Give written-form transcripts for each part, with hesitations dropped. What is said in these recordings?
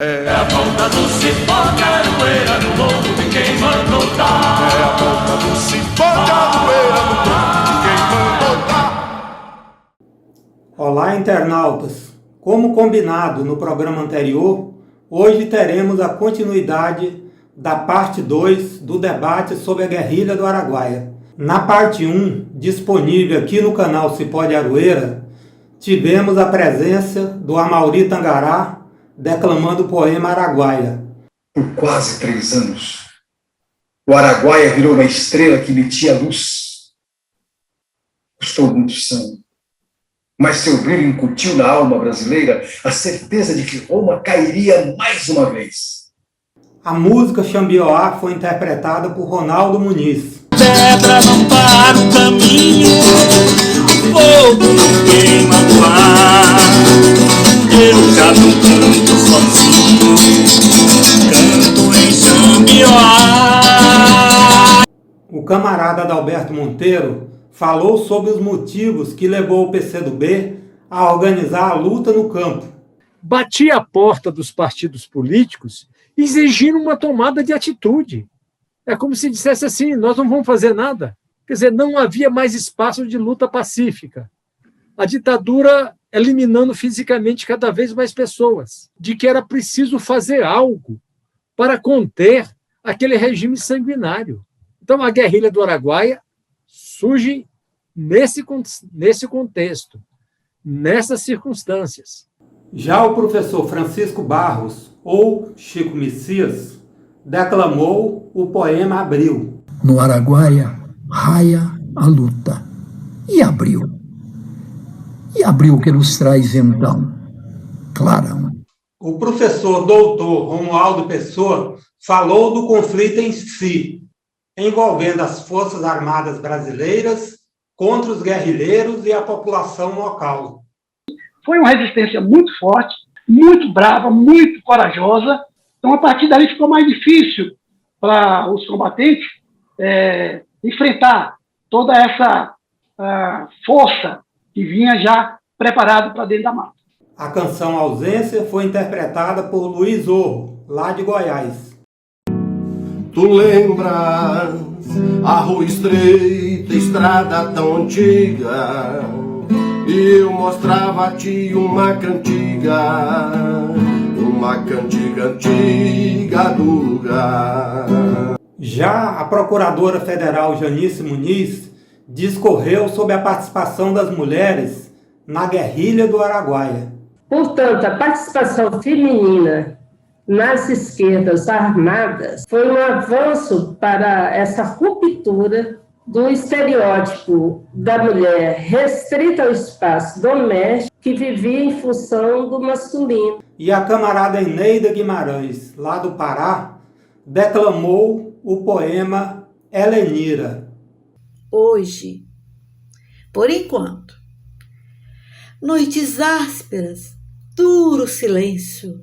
É a volta do cipó de Aroeira no lombo de quem mandou dar. É a volta do cipó de Aroeira no lombo de quem mandou dar. Olá, internautas! Como combinado no programa anterior, hoje teremos a continuidade da parte 2 do debate sobre a guerrilha do Araguaia. Na parte 1, disponível aqui no canal Cipó de Aroeira, tivemos a presença do Amaury Tangará, declamando o poema Araguaia. Por quase 3 anos, o Araguaia virou uma estrela que emitia luz. Custou muito sangue, mas seu brilho incutiu na alma brasileira a certeza de que Roma cairia mais uma vez. A música Xambioá foi interpretada por Ronaldo Muniz. Pedra não para o caminho, fogo não queima o ar. Eu já não canto sozinho, canto em Xambioá. O camarada Adalberto Monteiro falou sobre os motivos que levou o PCdoB a organizar a luta no campo. Batia a porta dos partidos políticos exigindo uma tomada de atitude. É como se dissesse assim, nós não vamos fazer nada. Quer dizer, não havia mais espaço de luta pacífica. A ditadura eliminando fisicamente cada vez mais pessoas, de que era preciso fazer algo para conter aquele regime sanguinário. Então, a guerrilha do Araguaia surge nesse contexto, nessas circunstâncias. Já o professor Francisco Barros, ou Chico Messias, declamou o poema Abril. No Araguaia raia a luta. E abril? E abril que nos traz então? Clarão. O professor doutor Romualdo Pessoa falou do conflito em si, envolvendo as Forças Armadas Brasileiras contra os guerrilheiros e a população local. Foi uma resistência muito forte, muito brava, muito corajosa. Então, a partir dali ficou mais difícil para os combatentes enfrentar toda essa força que vinha já preparado para dentro da mata. A canção Ausência foi interpretada por Luiz Orro, lá de Goiás. Tu lembras a rua estreita, estrada tão antiga, e eu mostrava a ti uma cantiga antiga do lugar. Já a procuradora federal Janice Muniz discorreu sobre a participação das mulheres na guerrilha do Araguaia. Portanto, a participação feminina nas esquerdas armadas foi um avanço para essa ruptura do estereótipo da mulher restrita ao espaço doméstico que vivia em função do masculino. E a camarada Eneida Guimarães, lá do Pará, declamou o poema Helenira. Hoje, por enquanto, noites ásperas, duro silêncio,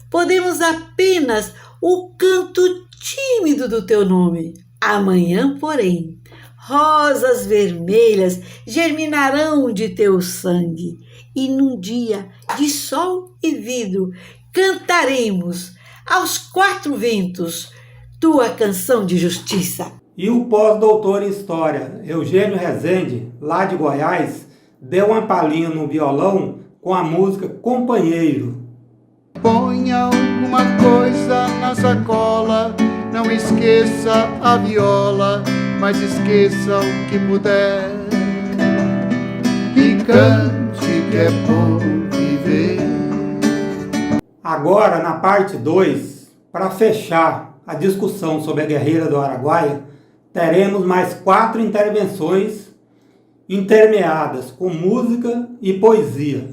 podemos apenas o canto tímido do teu nome. Amanhã, porém, rosas vermelhas germinarão de teu sangue, e num dia de sol e vidro cantaremos aos 4 ventos tua canção de justiça. E o pós-doutor em História, Eugênio Rezende, lá de Goiás, deu uma palhinha no violão com a música Companheiro. Ponha alguma coisa na sacola, não esqueça a viola, mas esqueça o que puder. E cante que é bom viver. Agora, na parte 2, para fechar a discussão sobre a guerrilha do Araguaia, teremos mais 4 intervenções intermeadas com música e poesia.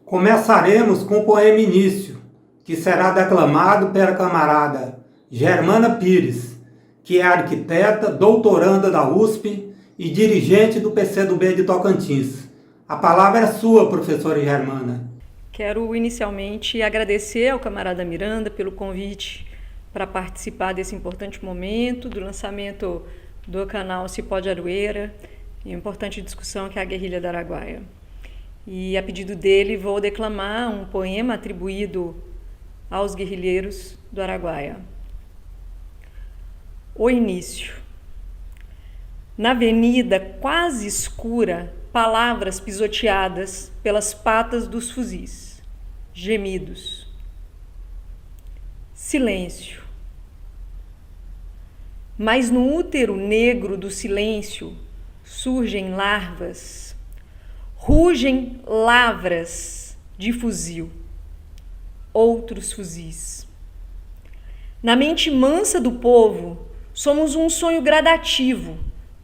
Começaremos com o poema Início, que será declamado pela camarada Germana Pires, que é arquiteta, doutoranda da USP e dirigente do PCdoB de Tocantins. A palavra é sua, professora Germana. Quero inicialmente agradecer ao camarada Miranda pelo convite para participar desse importante momento do lançamento do canal Cipó de Aroeira e uma importante discussão que é a guerrilha do Araguaia. E a pedido dele vou declamar um poema atribuído aos guerrilheiros do Araguaia. O início. Na avenida quase escura, palavras pisoteadas pelas patas dos fuzis. Gemidos. Silêncio. Mas no útero negro do silêncio surgem larvas, rugem lavras de fuzil, outros fuzis. Na mente mansa do povo, somos um sonho gradativo,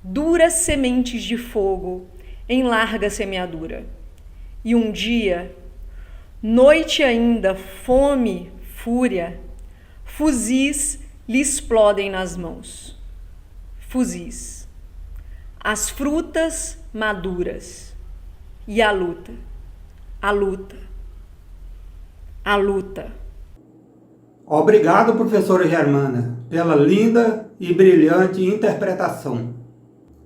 duras sementes de fogo em larga semeadura. E um dia, noite ainda, fome, fúria, fuzis lhe explodem nas mãos. Fuzis. As frutas maduras. E a luta. A luta. A luta. Obrigado, professora Germana, pela linda e brilhante interpretação.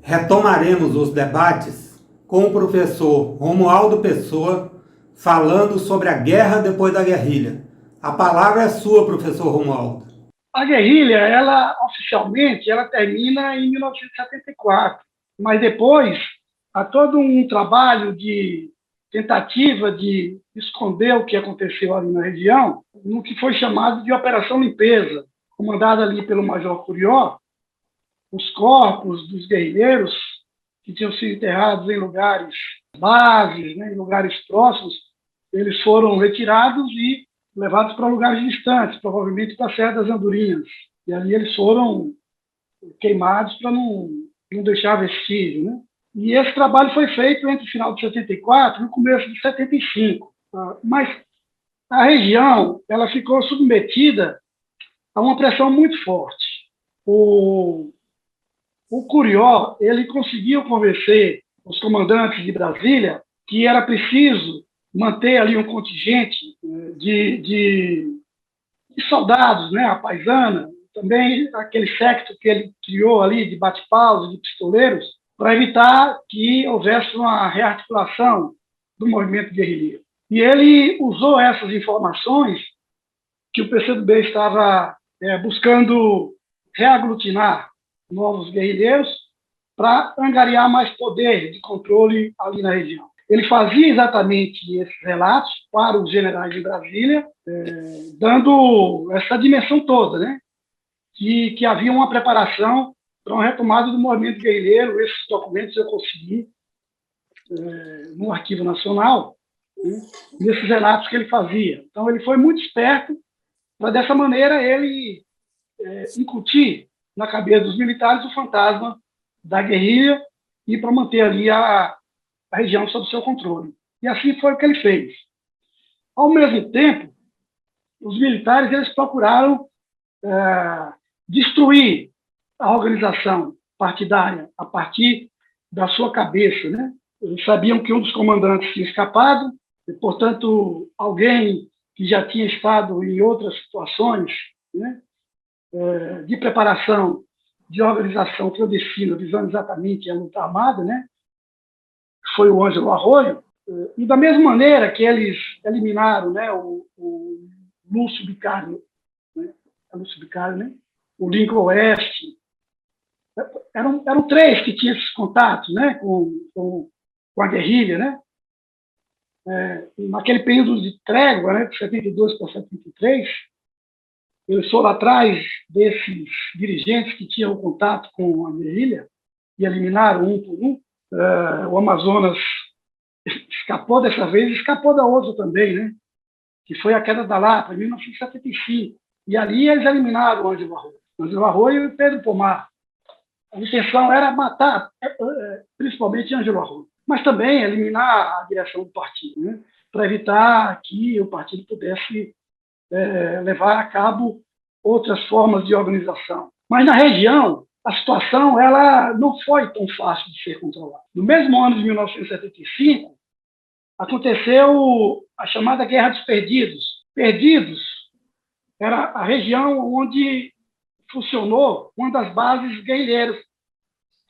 Retomaremos os debates com o professor Romualdo Pessoa, falando sobre a guerra depois da guerrilha. A palavra é sua, professor Romualdo. A guerrilha, ela oficialmente, ela termina em 1974, mas depois há todo um trabalho de tentativa de esconder o que aconteceu ali na região, no que foi chamado de Operação Limpeza, comandada ali pelo Major Curió. Os corpos dos guerrilheiros que tinham sido enterrados em lugares, bases, né, em lugares próximos, eles foram retirados e levados para lugares distantes, provavelmente para a Serra das Andorinhas. E ali eles foram queimados para não deixar vestígio, né? E esse trabalho foi feito entre o final de 74 e o começo de 75. Mas a região ela ficou submetida a uma pressão muito forte. O Curió ele conseguiu convencer os comandantes de Brasília que era preciso manter ali um contingente de soldados, né, a paisana, também aquele séquito que ele criou ali de bate-paus, de pistoleiros, para evitar que houvesse uma rearticulação do movimento guerrilheiro. E ele usou essas informações que o PCdoB estava buscando reaglutinar novos guerrilheiros para angariar mais poder de controle ali na região. Ele fazia exatamente esses relatos para os generais de Brasília, dando essa dimensão toda, né? Que havia uma preparação para uma retomada do movimento guerrilheiro. Esses documentos eu consegui no Arquivo Nacional, né, nesses relatos que ele fazia. Então, ele foi muito esperto para, dessa maneira, ele incutir na cabeça dos militares o fantasma da guerrilha e para manter ali a região sob seu controle. E assim foi o que ele fez. Ao mesmo tempo, os militares eles procuraram destruir a organização partidária a partir da sua cabeça, né? Eles sabiam que um dos comandantes tinha escapado, e, portanto, alguém que já tinha estado em outras situações, né, de preparação de organização clandestina, visando exatamente a luta armada, né, foi o Ângelo Arroio. E da mesma maneira que eles eliminaram, né, o Lúcio Bicário, né, o Lincoln Oeste, eram três que tinham esses contatos, né, com a guerrilha, né? Naquele período de trégua, né, de 72 para 73, eles foram atrás desses dirigentes que tinham contato com a guerrilha e eliminaram um por um. O Amazonas escapou dessa vez, escapou da outra também, né? Que foi a queda da Lapa, em 1975. E ali eles eliminaram o Ângelo Arroio e Pedro Pomar. A intenção era matar, principalmente Ângelo Arroio, mas também eliminar a direção do partido, né? Para evitar que o partido pudesse levar a cabo outras formas de organização. Mas na região, a situação ela não foi tão fácil de ser controlada. No mesmo ano de 1975, aconteceu a chamada Guerra dos Perdidos. Perdidos era a região onde funcionou uma das bases guerrilheiras,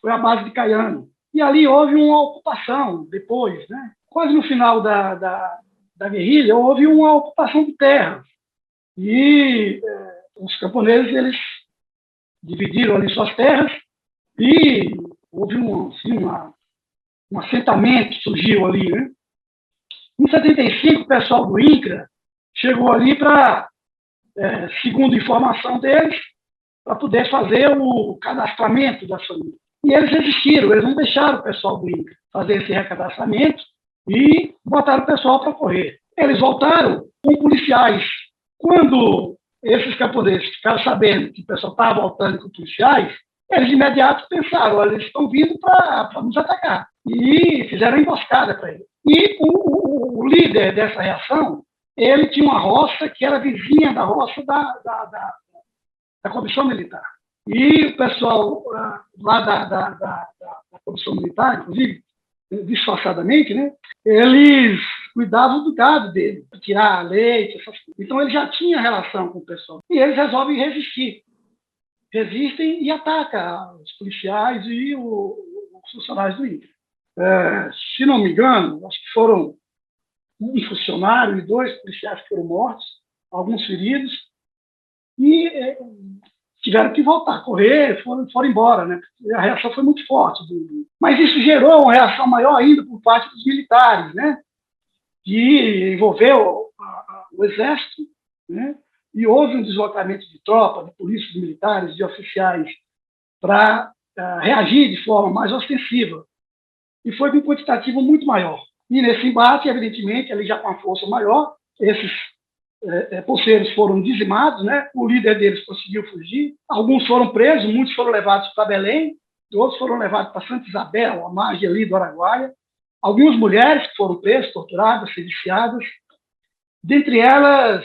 foi a base de Caiano. E ali houve uma ocupação depois, né? Quase no final da guerrilha, houve uma ocupação de terras. E os camponeses, eles dividiram ali suas terras e houve um assentamento que surgiu ali, né? Em 75, o pessoal do INCRA chegou ali para, segundo informação deles, para poder fazer o cadastramento das famílias. E eles resistiram, eles não deixaram o pessoal do INCRA fazer esse recadastramento e botaram o pessoal para correr. Eles voltaram com policiais. Quando esses camponeses ficaram sabendo que o pessoal estava voltando com policiais, eles de imediato pensaram, olha, eles estão vindo para nos atacar. E fizeram emboscada para eles. E o líder dessa reação, ele tinha uma roça que era vizinha da roça da Comissão Militar. E o pessoal lá da Comissão Militar, inclusive, disfarçadamente, né, eles cuidavam do gado dele, tirar leite, essas coisas. Então, ele já tinha relação com o pessoal. E eles resolvem resistir. Resistem e atacam os policiais e os funcionários do INCRA. Se não me engano, acho que foram um funcionário e 2 policiais que foram mortos, alguns feridos, e tiveram que voltar, correr, foram embora, né? A reação foi muito forte. Mas isso gerou uma reação maior ainda por parte dos militares, né? Que envolveu o Exército, né? E houve um deslocamento de tropa, de polícias militares, de oficiais, para reagir de forma mais ostensiva. E foi com um quantitativo muito maior. E nesse embate, evidentemente, ali já com a força maior, esses pulseiros foram dizimados, né? O líder deles conseguiu fugir. Alguns foram presos, muitos foram levados para Belém, outros foram levados para Santa Isabel, a margem ali do Araguaia. Algumas mulheres que foram presas, torturadas, sediciadas. Dentre elas,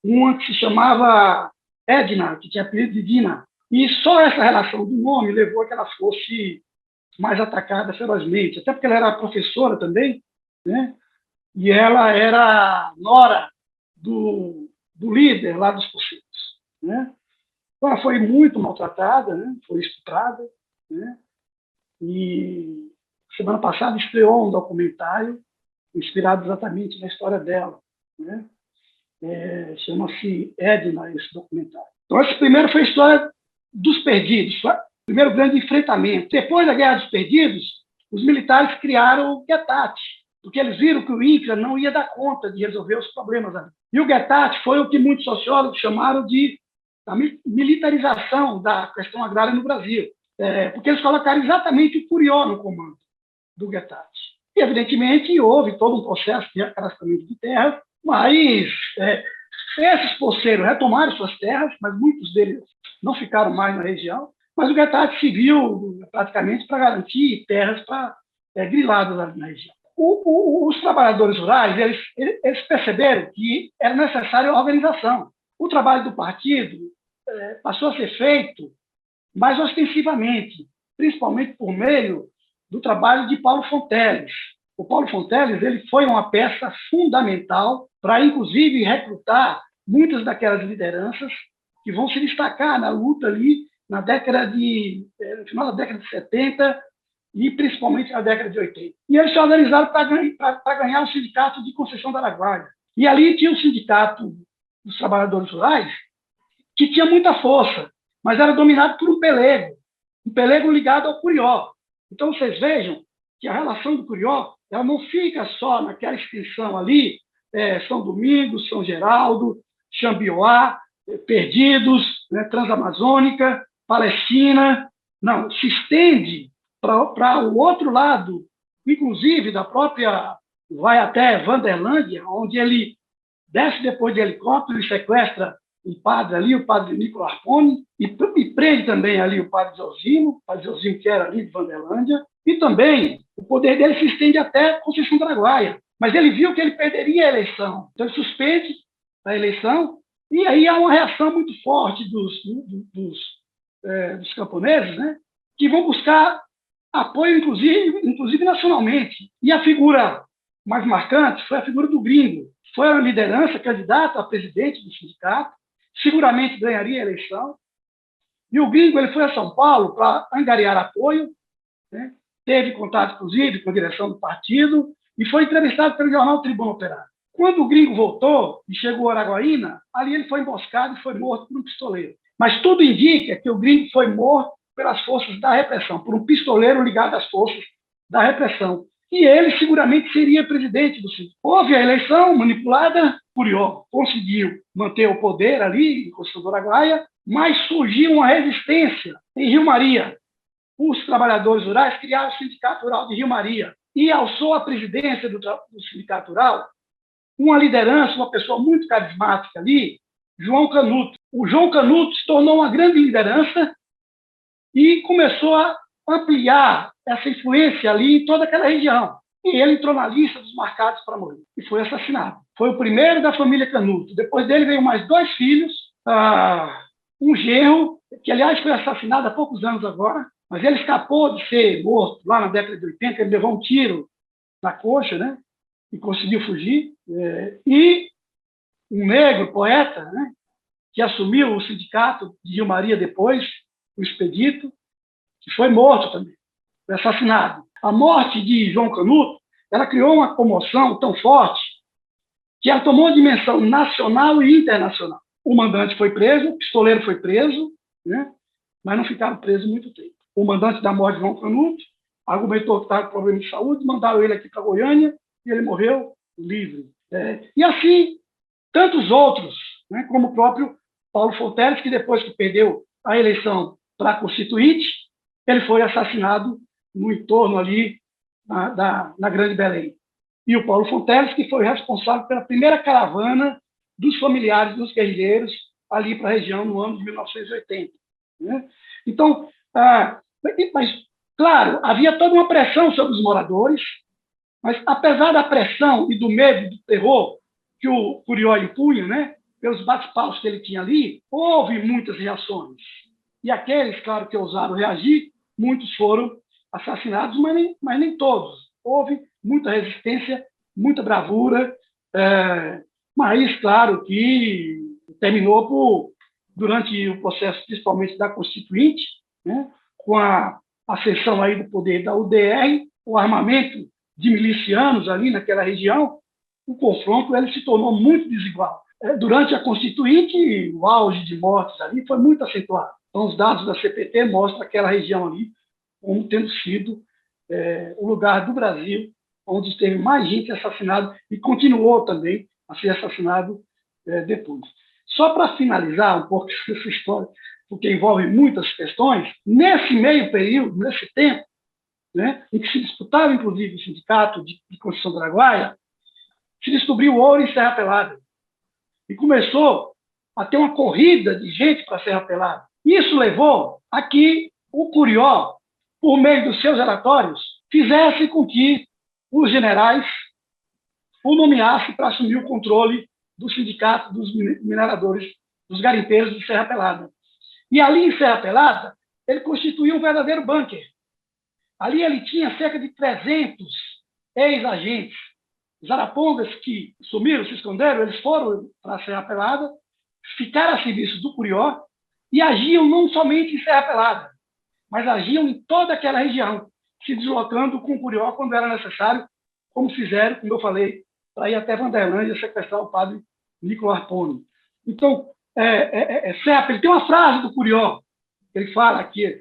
uma que se chamava Edna, que tinha apelido de Dina. E só essa relação do nome levou a que ela fosse mais atacada ferozmente, até porque ela era professora também, né? E ela era nora do líder lá dos pulseiros, né? Então, ela foi muito maltratada, né? Foi estuprada, né? E semana passada estreou um documentário inspirado exatamente na história dela, né? Chama-se Edna, esse documentário. Então, esse primeiro foi a história dos perdidos, o primeiro grande enfrentamento. Depois da Guerra dos Perdidos, os militares criaram o Guetate, porque eles viram que o INCRA não ia dar conta de resolver os problemas ali. E o Guetate foi o que muitos sociólogos chamaram de a militarização da questão agrária no Brasil, porque eles colocaram exatamente o Curió no comando do Guetate. E, evidentemente, houve todo um processo de recadastramento de terras, mas esses pulseiros retomaram suas terras, mas muitos deles não ficaram mais na região, mas o Guetate se viu praticamente para garantir terras griladas ali na região. Os trabalhadores rurais, eles perceberam que era necessária a organização. O trabalho do partido passou a ser feito mais ostensivamente, principalmente por meio do trabalho de Paulo Fonteles. O Paulo Fonteles ele foi uma peça fundamental para, inclusive, recrutar muitas daquelas lideranças que vão se destacar na luta ali no final da década de 70 e principalmente na década de 80. E eles se organizaram para ganhar o Sindicato de Conceição do Araguaia. E ali tinha o Sindicato dos Trabalhadores Rurais, que tinha muita força, mas era dominado por um pelego ligado ao Curió. Então, vocês vejam que a relação do Curió ela não fica só naquela extensão ali, São Domingos, São Geraldo, Xambioá, Perdidos, né, Transamazônica, Palestina. Não, se estende para o outro lado, inclusive da própria, vai até Vanderlândia, onde ele desce depois de helicóptero e sequestra um padre ali, o padre Nicolau Arponi, e prende também ali o padre Zosimo que era ali de Vanderlândia, e também o poder dele se estende até Conceição do Araguaia. Mas ele viu que ele perderia a eleição, então ele suspende a eleição, e aí há uma reação muito forte dos camponeses, né, que vão buscar apoio, inclusive nacionalmente. E a figura mais marcante foi a figura do Gringo. Foi a liderança, candidata a presidente do sindicato, seguramente ganharia a eleição. E o Gringo ele foi a São Paulo para angariar apoio, né? Teve contato, inclusive, com a direção do partido e foi entrevistado pelo jornal Tribuna Operária. Quando o gringo voltou e chegou a Araguaína, ali ele foi emboscado e foi morto por um pistoleiro. Mas tudo indica que o gringo foi morto pelas forças da repressão, por um pistoleiro ligado às forças da repressão. E ele seguramente seria presidente do sítio. Houve a eleição manipulada, Curió conseguiu manter o poder ali, em Constituição do Araguaia, mas surgiu uma resistência em Rio Maria. Os trabalhadores rurais criaram o Sindicato Rural de Rio Maria e alçou a presidência do Sindicato Rural uma liderança, uma pessoa muito carismática ali, João Canuto. O João Canuto se tornou uma grande liderança e começou a ampliar essa influência ali em toda aquela região. E ele entrou na lista dos marcados para morrer e foi assassinado. Foi o primeiro da família Canuto. Depois dele veio mais 2 filhos, um genro, que aliás foi assassinado há poucos anos agora, mas ele escapou de ser morto lá na década de 80, ele levou um tiro na coxa, né? E conseguiu fugir. E um negro, poeta, né? Que assumiu o sindicato de Rio Maria depois, o Expedito, que foi morto também, foi assassinado. A morte de João Canuto, ela criou uma comoção tão forte que ela tomou uma dimensão nacional e internacional. O mandante foi preso, o pistoleiro foi preso, né? Mas não ficaram presos muito tempo. O mandante da morte de João Canuto argumentou que estava com problema de saúde, mandaram ele aqui para Goiânia e ele morreu livre. E assim, tantos outros, né? Como o próprio Paulo Fonteles, que depois que perdeu a eleição para Constituinte, ele foi assassinado no entorno ali na Grande Belém. E o Paulo Fonteles, que foi responsável pela primeira caravana dos familiares dos guerrilheiros ali para a região no ano de 1980. Né? Então, mas, claro, havia toda uma pressão sobre os moradores, mas apesar da pressão e do medo, do terror que o Curió impunha, né, pelos bate-paus que ele tinha ali, houve muitas reações. E aqueles, claro, que ousaram reagir, muitos foram assassinados, mas nem todos. Houve muita resistência, muita bravura, mas, claro, que terminou durante o processo, principalmente da Constituinte, né, com a ascensão aí do poder da UDR, o armamento de milicianos ali naquela região, o confronto ele se tornou muito desigual. Durante a Constituinte, o auge de mortes ali foi muito acentuado. Então, os dados da CPT mostram aquela região ali como tendo sido o lugar do Brasil onde teve mais gente assassinada e continuou também a ser assassinado depois. Só para finalizar um pouco essa história, porque envolve muitas questões, nesse meio período, nesse tempo, né, em que se disputava, inclusive, o sindicato de Constituição do Araguaia, se descobriu ouro em Serra Pelada. E começou a ter uma corrida de gente para Serra Pelada. Isso levou a que o Curió, por meio dos seus relatórios, fizesse com que os generais o nomeassem para assumir o controle do sindicato dos mineradores, dos garimpeiros de Serra Pelada. E ali em Serra Pelada, ele constituiu um verdadeiro bunker. Ali ele tinha cerca de 300 ex-agentes. Os arapongas que sumiram, se esconderam, eles foram para a Serra Pelada, ficaram a serviço do Curió e agiam não somente em Serra Pelada, mas agiam em toda aquela região, se deslocando com o Curió quando era necessário, como fizeram, como eu falei, para ir até Vanderlândia sequestrar o padre Nicolau Arponi. Então, ele tem uma frase do Curió, ele fala aqui,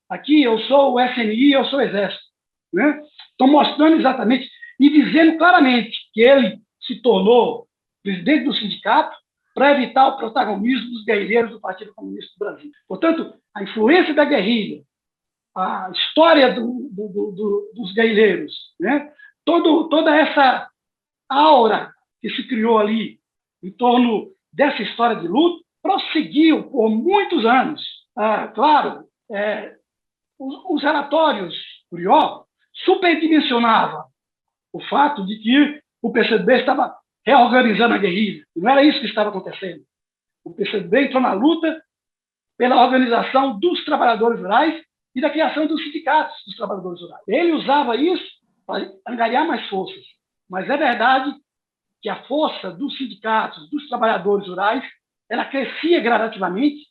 aqui eu sou o SNI, eu sou o Exército. Né? Então, mostrando exatamente e dizendo claramente que ele se tornou presidente do sindicato para evitar o protagonismo dos guerrilheiros do Partido Comunista do Brasil. Portanto, a influência da guerrilha, a história dos guerrilheiros, né? Toda essa aura que se criou ali em torno dessa história de luta prosseguiu por muitos anos. Claro, os relatórios Curió superdimensionavam o fato de que o PCdoB estava reorganizando a guerrilha. Não era isso que estava acontecendo. O PCdoB entrou na luta pela organização dos trabalhadores rurais e da criação dos sindicatos dos trabalhadores rurais. Ele usava isso para angariar mais forças. Mas é verdade que a força dos sindicatos, dos trabalhadores rurais, ela crescia gradativamente,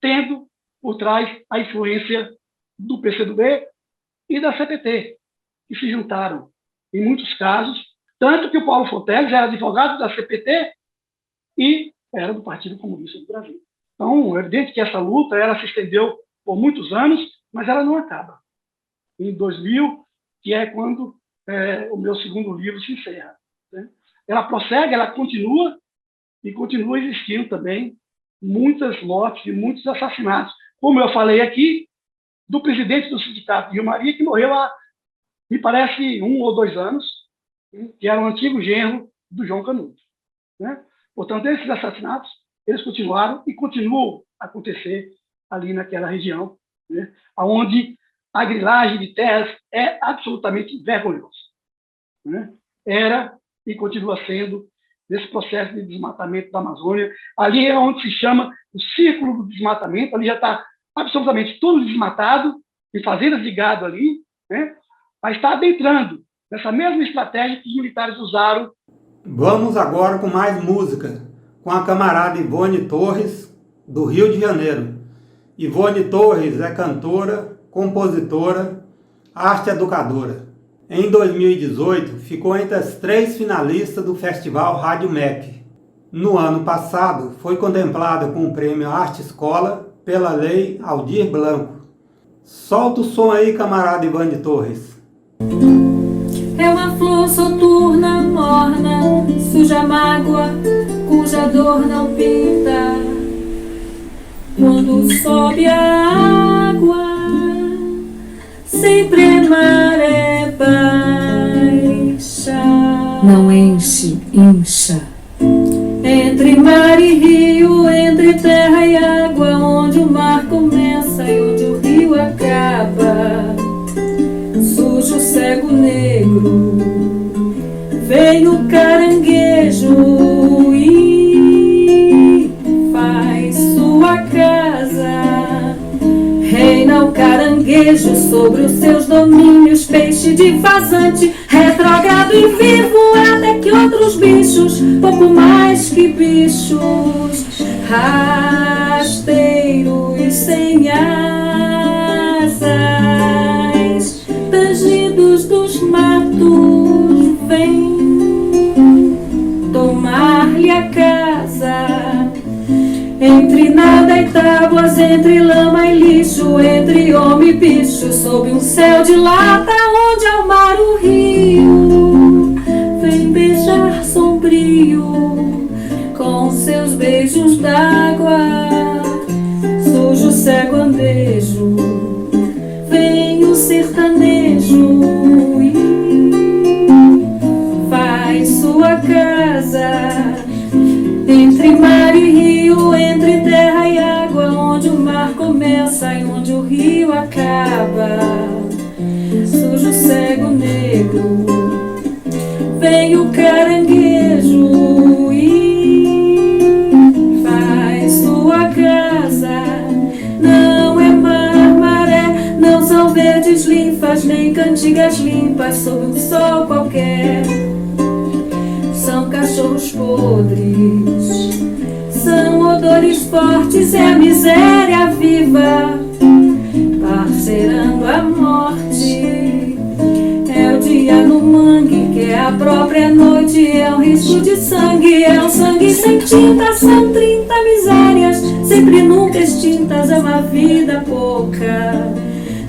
tendo por trás a influência do PCdoB e da CPT, que se juntaram, em muitos casos, Tanto que o Paulo Fontelles era advogado da CPT e era do Partido Comunista do Brasil. Então, é evidente que essa luta ela se estendeu por muitos anos, mas ela não acaba. Em 2000, que é quando o meu segundo livro se encerra, né? Ela prossegue, ela continua, e continua existindo também muitas mortes e muitos assassinatos. Como eu falei aqui, do presidente do Sindicato de Rio Maria, que morreu há, me parece, 1 ou 2 anos, que era um antigo genro do João Canuto, né? Portanto, esses assassinatos, eles continuaram e continuam a acontecer ali naquela região, né? Onde a grilagem de terras é absolutamente vergonhosa, né? Era e continua sendo nesse processo de desmatamento da Amazônia. Ali é onde se chama o círculo do desmatamento, ali já está absolutamente tudo desmatado, em fazendas de gado ali, né? Mas está adentrando nessa mesma estratégia que os militares usaram. Vamos agora com mais música, com a camarada Ivone Torres, do Rio de Janeiro. Ivone Torres é cantora, compositora, arte educadora. Em 2018, ficou entre as 3 finalistas do Festival Rádio MEC. No ano passado, foi contemplada com o prêmio Arte Escola pela Lei Aldir Blanco. Solta o som aí, camarada Ivone Torres. É uma flor soturna, morna, suja mágoa, cuja dor não pinta. Quando sobe a água, sempre é maré baixa. Não enche, incha. Entre mar e rio, entre terra e água, onde o mar começa e onde o rio acaba. Sujo, cego, negro, vem o caranguejo e faz sua casa. Reina o caranguejo sobre os seus domínios, peixe de vazante, retrogrado e vivo, até que outros bichos, pouco mais que bichos, rasteiros sem asas, tangidos dos matos, vêm tomar-lhe a casa. Entre nada e tábuas, entre lama e lixo, entre homem e bicho, sob um céu de lata, onde ao mar o rio vem beijar sombrio com seus beijos d'água. Sujo, cego, andejo, vem o sertanejo e faz sua casa. Entre mar e rio, entre terra e água, onde o mar começa e onde o rio acaba. Sujo, cego, negro, vem o caranguejo e faz sua casa. Não é mar, maré, não são verdes linfas, nem cantigas limpas sob um sol qualquer. São cachorros podres, são odores fortes, é a miséria viva, parceirando a morte. É o dia no mangue, que é a própria noite, é um risco de sangue, é um sangue sem tinta, são 30 misérias, sempre nunca extintas, é uma vida pouca,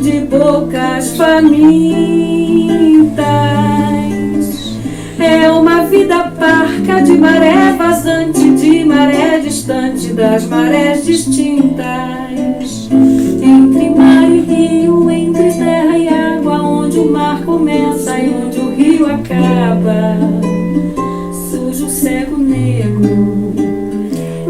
de bocas famintas. É uma vida parca de maré vazante, de maré distante das marés distintas. Entre mar e rio, entre terra e água, onde o mar começa e onde o rio acaba. Sujo, cego, negro,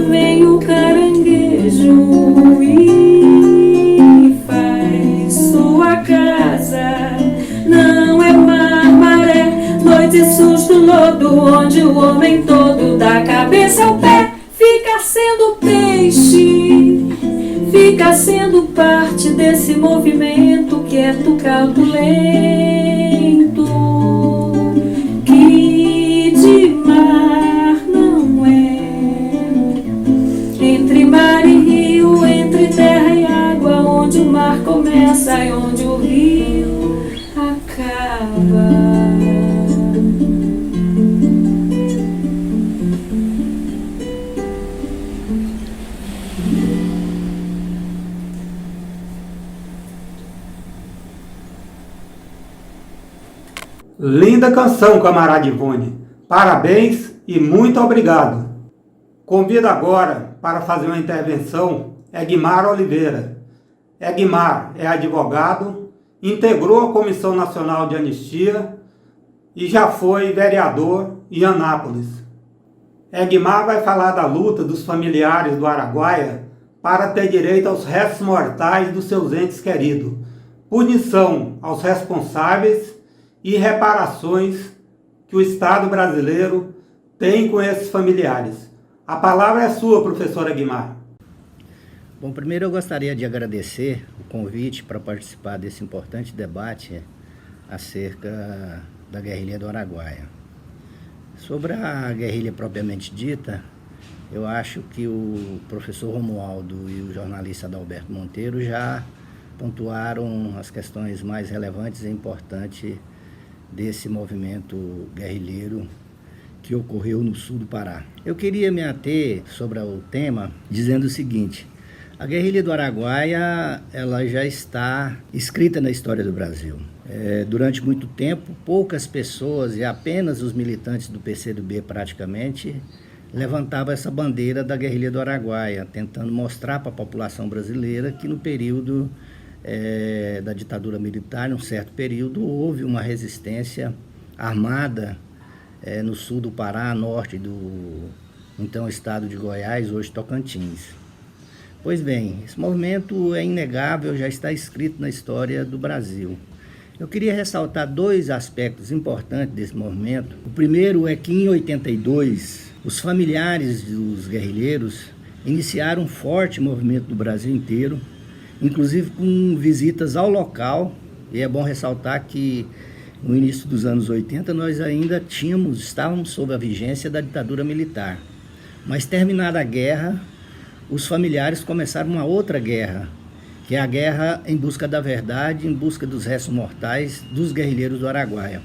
vem o caranguejo e faz sua casa. Não é mar, maré, noite, susto, lodo, onde o homem todo, da cabeça ao pé, fica sendo peixe, fica sendo parte desse movimento quieto, cautulento, que de mar não é. Entre mar e rio, entre terra e água, onde o mar começa e onde o rio acaba. Linda canção, camarada Ivone. Parabéns e muito obrigado. Convido agora para fazer uma intervenção Egmar Oliveira. Egmar é advogado, integrou a Comissão Nacional de Anistia e já foi vereador em Anápolis. Egmar vai falar da luta dos familiares do Araguaia para ter direito aos restos mortais dos seus entes queridos, punição aos responsáveis e reparações que o Estado brasileiro tem com esses familiares. A palavra é sua, professor Egmar. Bom, primeiro eu gostaria de agradecer o convite para participar desse importante debate acerca da guerrilha do Araguaia. Sobre a guerrilha propriamente dita, eu acho que o professor Romualdo e o jornalista Adalberto Monteiro já pontuaram as questões mais relevantes e importantes desse movimento guerrilheiro que ocorreu no sul do Pará. Eu queria me ater sobre o tema dizendo o seguinte: a guerrilha do Araguaia, ela já está escrita na história do Brasil. Durante muito tempo, poucas pessoas e apenas os militantes do PCdoB praticamente levantavam essa bandeira da guerrilha do Araguaia, tentando mostrar para a população brasileira que no período da ditadura militar, num certo período, houve uma resistência armada no sul do Pará, norte do então estado de Goiás, hoje Tocantins. Pois bem, esse movimento é inegável, já está escrito na história do Brasil. Eu queria ressaltar dois aspectos importantes desse movimento. O primeiro é que em 82, os familiares dos guerrilheiros iniciaram um forte movimento no Brasil inteiro, inclusive com visitas ao local, e é bom ressaltar que no início dos anos 80 nós ainda estávamos sob a vigência da ditadura militar. Mas terminada a guerra, os familiares começaram uma outra guerra, que é a guerra em busca da verdade, em busca dos restos mortais dos guerrilheiros do Araguaia.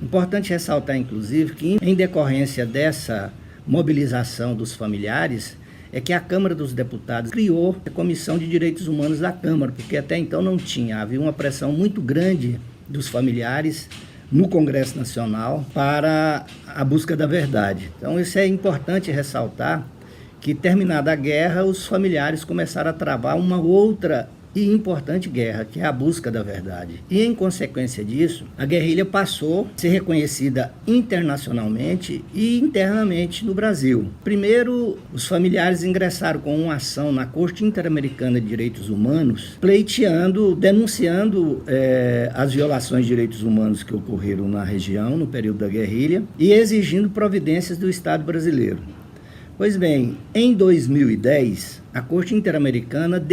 Importante ressaltar, inclusive, que em decorrência dessa mobilização dos familiares, é que a Câmara dos Deputados criou a Comissão de Direitos Humanos da Câmara, porque até então não tinha. Havia uma pressão muito grande dos familiares no Congresso Nacional para a busca da verdade. Então isso é importante ressaltar, que terminada a guerra, os familiares começaram a travar uma outra e importante guerra, que é a busca da verdade. E em consequência disso, a guerrilha passou a ser reconhecida internacionalmente e internamente no Brasil. Primeiro, os familiares ingressaram com uma ação na Corte Interamericana de Direitos Humanos, denunciando as violações de direitos humanos que ocorreram na região no período da guerrilha e exigindo providências do Estado brasileiro. Pois bem, em 2010, a Corte Interamericana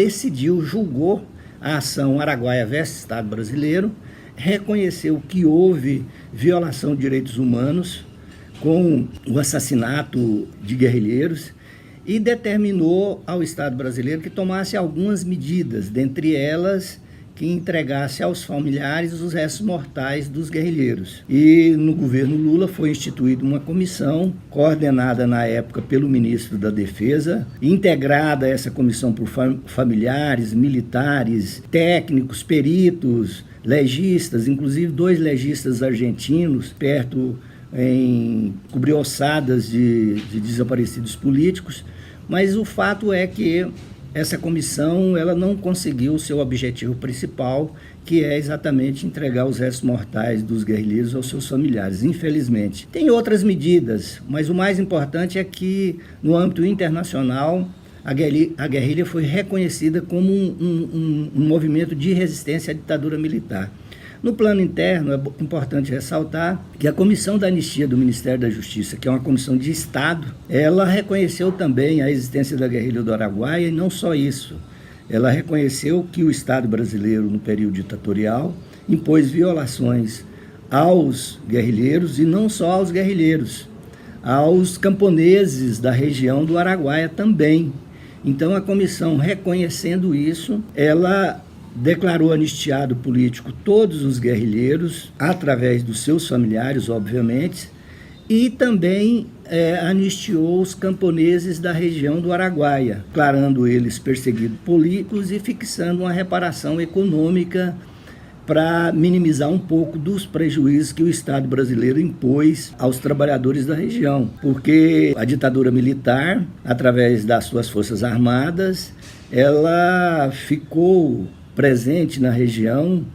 julgou a ação Araguaia versus Estado brasileiro, reconheceu que houve violação de direitos humanos com o assassinato de guerrilheiros e determinou ao Estado brasileiro que tomasse algumas medidas, dentre elas que entregasse aos familiares os restos mortais dos guerrilheiros. E no governo Lula foi instituída uma comissão, coordenada na época pelo ministro da Defesa, integrada essa comissão por familiares, militares, técnicos, peritos, legistas, inclusive 2 legistas argentinos, cobriu ossadas de desaparecidos políticos, mas o fato é que essa comissão ela não conseguiu o seu objetivo principal, que é exatamente entregar os restos mortais dos guerrilheiros aos seus familiares, infelizmente. Tem outras medidas, mas o mais importante é que, no âmbito internacional, a guerrilha foi reconhecida como um movimento de resistência à ditadura militar. No plano interno, é importante ressaltar que a Comissão da Anistia do Ministério da Justiça, que é uma comissão de Estado, ela reconheceu também a existência da guerrilha do Araguaia, e não só isso. Ela reconheceu que o Estado brasileiro, no período ditatorial, impôs violações aos guerrilheiros, e não só aos guerrilheiros, aos camponeses da região do Araguaia também. Então, a comissão, reconhecendo isso, ela declarou anistiado político todos os guerrilheiros, através dos seus familiares, obviamente, e também anistiou os camponeses da região do Araguaia, declarando eles perseguidos políticos e fixando uma reparação econômica para minimizar um pouco dos prejuízos que o Estado brasileiro impôs aos trabalhadores da região, porque a ditadura militar, através das suas forças armadas, ela ficou presente na região,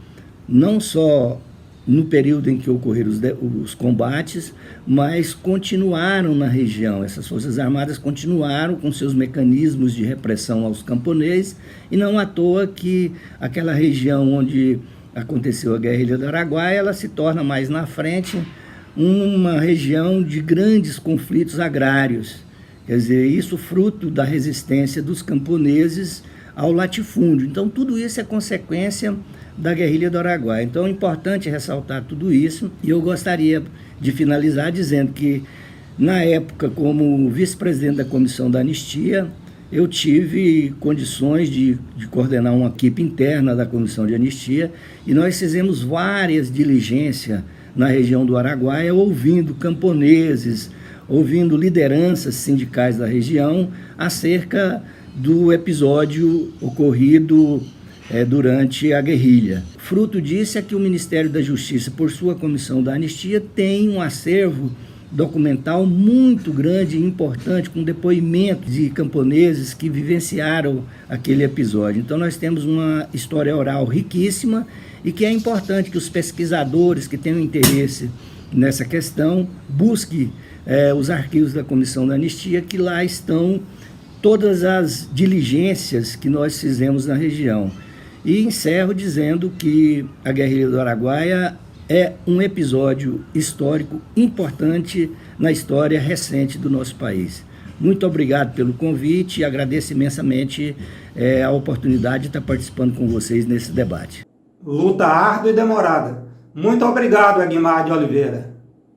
não só no período em que ocorreram os combates, mas continuaram na região. Essas forças armadas continuaram com seus mecanismos de repressão aos camponeses, e não à toa que aquela região onde aconteceu a guerrilha do Araguaia, ela se torna mais na frente uma região de grandes conflitos agrários. Quer dizer, isso fruto da resistência dos camponeses ao latifúndio. Então, tudo isso é consequência da guerrilha do Araguaia. Então, é importante ressaltar tudo isso, e eu gostaria de finalizar dizendo que, na época, como vice-presidente da Comissão da Anistia, eu tive condições de coordenar uma equipe interna da Comissão de Anistia, e nós fizemos várias diligências na região do Araguaia, ouvindo camponeses, ouvindo lideranças sindicais da região acerca do episódio ocorrido durante a guerrilha. Fruto disso é que o Ministério da Justiça, por sua Comissão da Anistia, tem um acervo documental muito grande e importante, com depoimentos de camponeses que vivenciaram aquele episódio. Então nós temos uma história oral riquíssima, e que é importante que os pesquisadores que tenham interesse nessa questão busquem os arquivos da Comissão da Anistia, que lá estão todas as diligências que nós fizemos na região. E encerro dizendo que a guerrilha do Araguaia é um episódio histórico importante na história recente do nosso país. Muito obrigado pelo convite e agradeço imensamente a oportunidade de estar participando com vocês nesse debate. Luta árdua e demorada. Muito obrigado, Aguimar de Oliveira.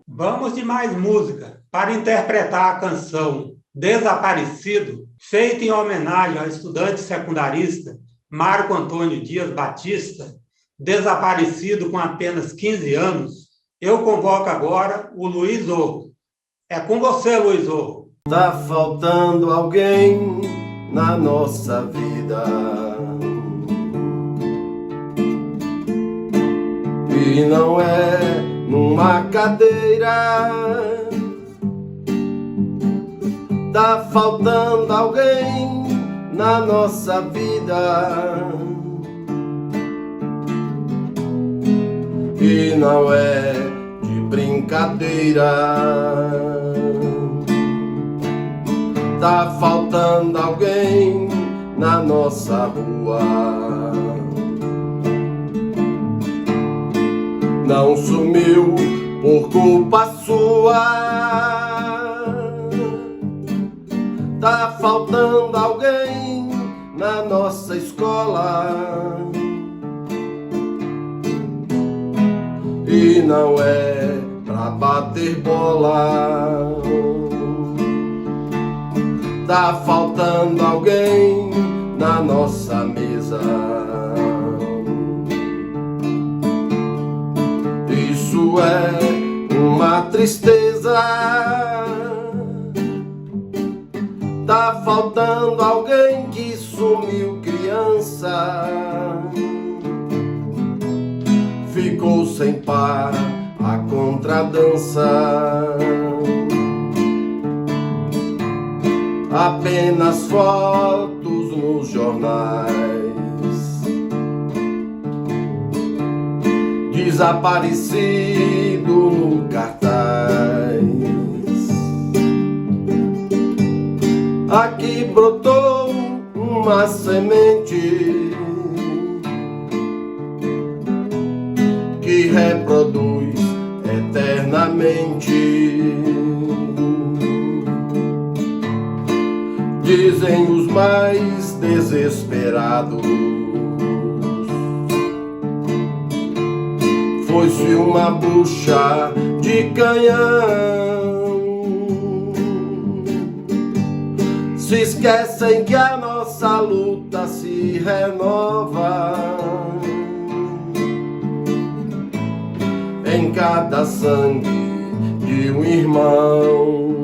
Vamos de mais música para interpretar a canção Desaparecido, feita em homenagem ao estudante secundarista Marco Antônio Dias Batista, desaparecido com apenas 15 anos. Eu convoco agora o Luiz Orro. É com você, Luiz Orro. Tá faltando alguém na nossa vida, e não é numa cadeira. Tá faltando alguém na nossa vida, e não é de brincadeira. Tá faltando alguém na nossa rua. Não sumiu por culpa sua. Tá faltando alguém na nossa escola, e não é pra bater bola. Tá faltando alguém na nossa mesa. Isso é uma tristeza. Tá faltando alguém que sumiu criança, ficou sem par a contradança. Apenas fotos nos jornais, desaparecido no cartaz. Aqui brotou uma semente que reproduz eternamente. Dizem os mais desesperados, foi-se uma bucha de canhão. Se esquecem que a nossa luta se renova em cada sangue de um irmão.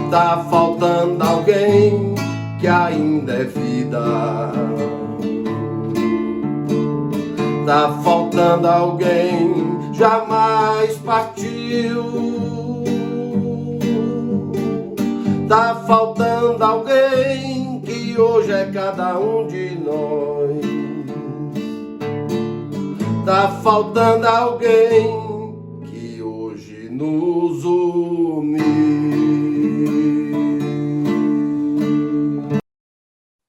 Tá faltando alguém que ainda é vida, Tá faltando alguém, jamais partiu. Tá faltando alguém que hoje é cada um de nós. Tá faltando alguém que hoje nos une.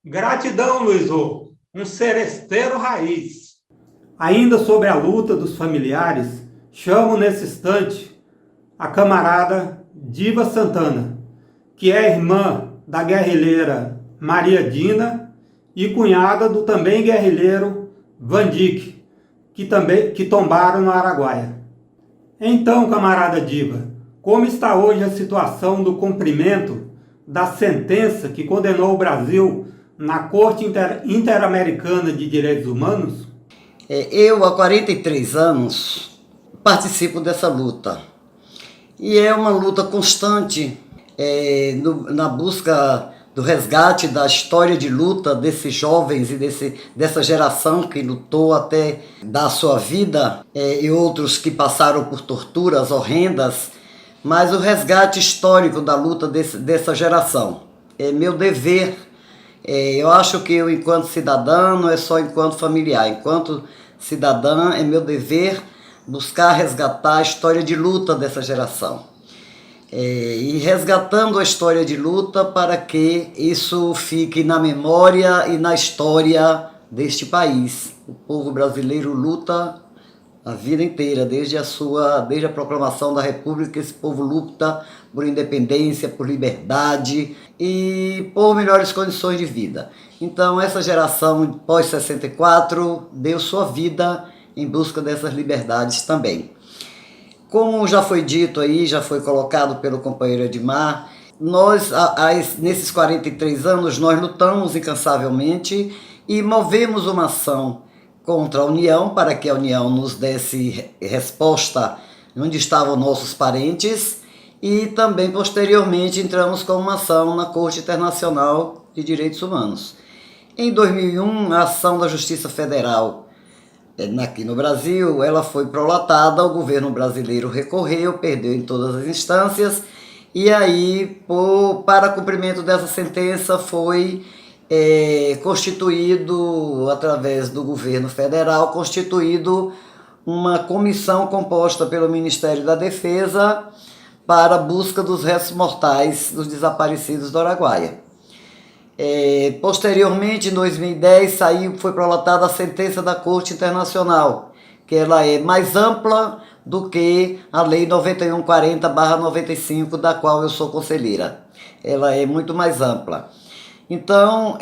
Gratidão, Luizô, um seresteiro raiz. Ainda sobre a luta dos familiares, chamo nesse instante a camarada Diva Santana, que é irmã da guerrilheira Maria Dina e cunhada do também guerrilheiro Vandique, que tombaram no Araguaia. Então, camarada Diva, como está hoje a situação do cumprimento da sentença que condenou o Brasil na Corte Interamericana de Direitos Humanos? Eu, há 43 anos, participo dessa luta. E é uma luta constante na busca do resgate da história de luta desses jovens e dessa geração que lutou até dar sua vida, e outros que passaram por torturas horrendas, mas o resgate histórico da luta dessa geração. É meu dever. Eu acho que eu, enquanto cidadã, não é só enquanto familiar, enquanto cidadã é meu dever buscar resgatar a história de luta dessa geração. E resgatando a história de luta para que isso fique na memória e na história deste país. O povo brasileiro luta a vida inteira, desde a proclamação da República, esse povo luta por independência, por liberdade e por melhores condições de vida. Então essa geração pós-64 deu sua vida em busca dessas liberdades também. Como já foi dito aí, já foi colocado pelo companheiro Edmar, nós, nesses 43 anos, nós lutamos incansavelmente e movemos uma ação contra a União, para que a União nos desse resposta onde estavam nossos parentes, e também, posteriormente, entramos com uma ação na Corte Internacional de Direitos Humanos. Em 2001, a ação da Justiça Federal aqui no Brasil, ela foi prolatada, o governo brasileiro recorreu, perdeu em todas as instâncias, e aí, para cumprimento dessa sentença, foi constituído, através do governo federal, constituído uma comissão composta pelo Ministério da Defesa para a busca dos restos mortais dos desaparecidos do Araguaia. Posteriormente, em 2010, foi prolatada a sentença da Corte Internacional, que ela é mais ampla do que a Lei 9140/95, da qual eu sou conselheira. Ela é muito mais ampla. Então,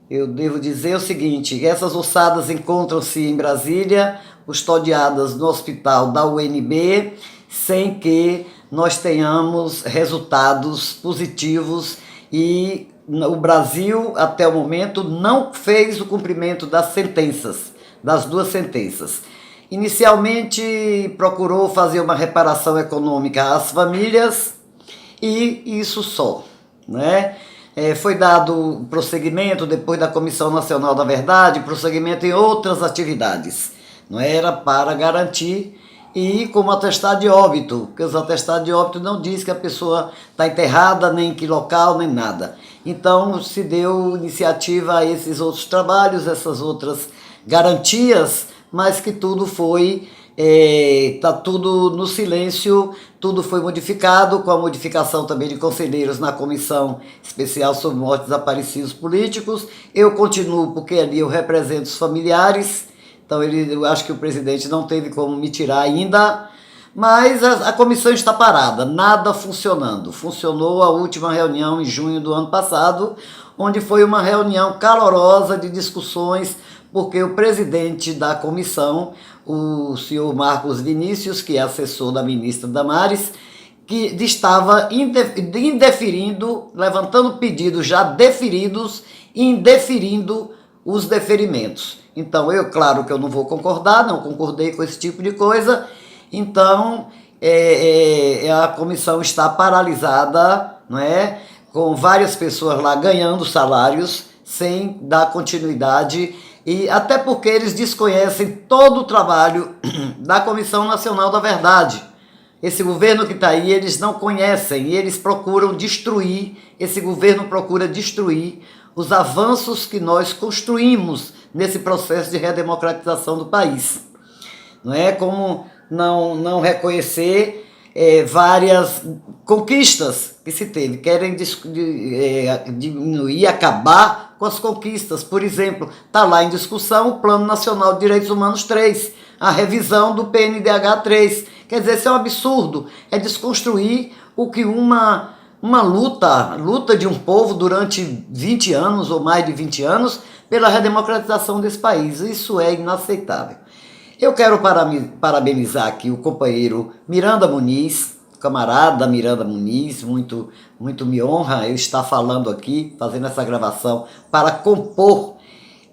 eu devo dizer o seguinte: essas ossadas encontram-se em Brasília, custodiadas no hospital da UNB, sem que nós tenhamos resultados positivos, e o Brasil, até o momento, não fez o cumprimento das sentenças, das duas sentenças. Inicialmente, procurou fazer uma reparação econômica às famílias, e isso só, né? Foi dado prosseguimento, depois da Comissão Nacional da Verdade, prosseguimento em outras atividades. Não era para garantir, e como atestado de óbito, porque os atestados de óbito não diz que a pessoa está enterrada, nem em que local, nem nada. Então se deu iniciativa a esses outros trabalhos, essas outras garantias, mas que tudo foi, está tudo no silêncio, tudo foi modificado, com a modificação também de conselheiros na Comissão Especial sobre Mortes Desaparecidos Políticos. Eu continuo, porque ali eu represento os familiares. Então eu acho que o presidente não teve como me tirar ainda, mas a comissão está parada, nada funcionando. Funcionou a última reunião em junho do ano passado, onde foi uma reunião calorosa de discussões, porque o presidente da comissão, o senhor Marcos Vinícius, que é assessor da ministra Damares, que estava indeferindo, levantando pedidos já deferidos e indeferindo os deferimentos. Então, claro que eu não vou concordar, não concordei com esse tipo de coisa. Então, a comissão está paralisada, não é? Com várias pessoas lá ganhando salários, sem dar continuidade E até porque eles desconhecem todo o trabalho da Comissão Nacional da Verdade. Esse governo que está aí, eles não conhecem e eles procuram destruir, esse governo procura destruir os avanços que nós construímos nesse processo de redemocratização do país. Não é como não reconhecer várias conquistas que se teve, querem diminuir, acabar com as conquistas. Por exemplo, está lá em discussão o Plano Nacional de Direitos Humanos 3, a revisão do PNDH 3. Quer dizer, isso é um absurdo, é desconstruir o que uma luta de um povo durante 20 anos ou mais de 20 anos pela redemocratização desse país. Isso é inaceitável. Eu quero parabenizar aqui o companheiro Miranda Muniz, camarada Miranda Muniz, muito me honra eu estar falando aqui, fazendo essa gravação, para compor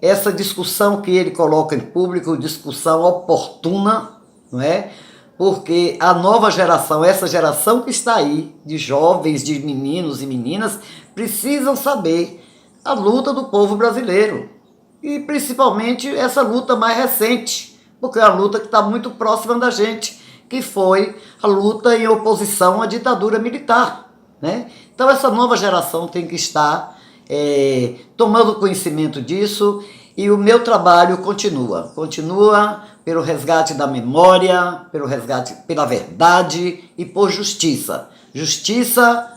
essa discussão que ele coloca em público, discussão oportuna, não é? Porque a nova geração, essa geração que está aí, de jovens, de meninos e meninas, precisam saber a luta do povo brasileiro. E principalmente essa luta mais recente, porque é a luta que está muito próxima da gente, que foi a luta em oposição à ditadura militar, né? Então essa nova geração tem que estar tomando conhecimento disso, e o meu trabalho continua pelo resgate da memória, pelo resgate pela verdade e por justiça. Justiça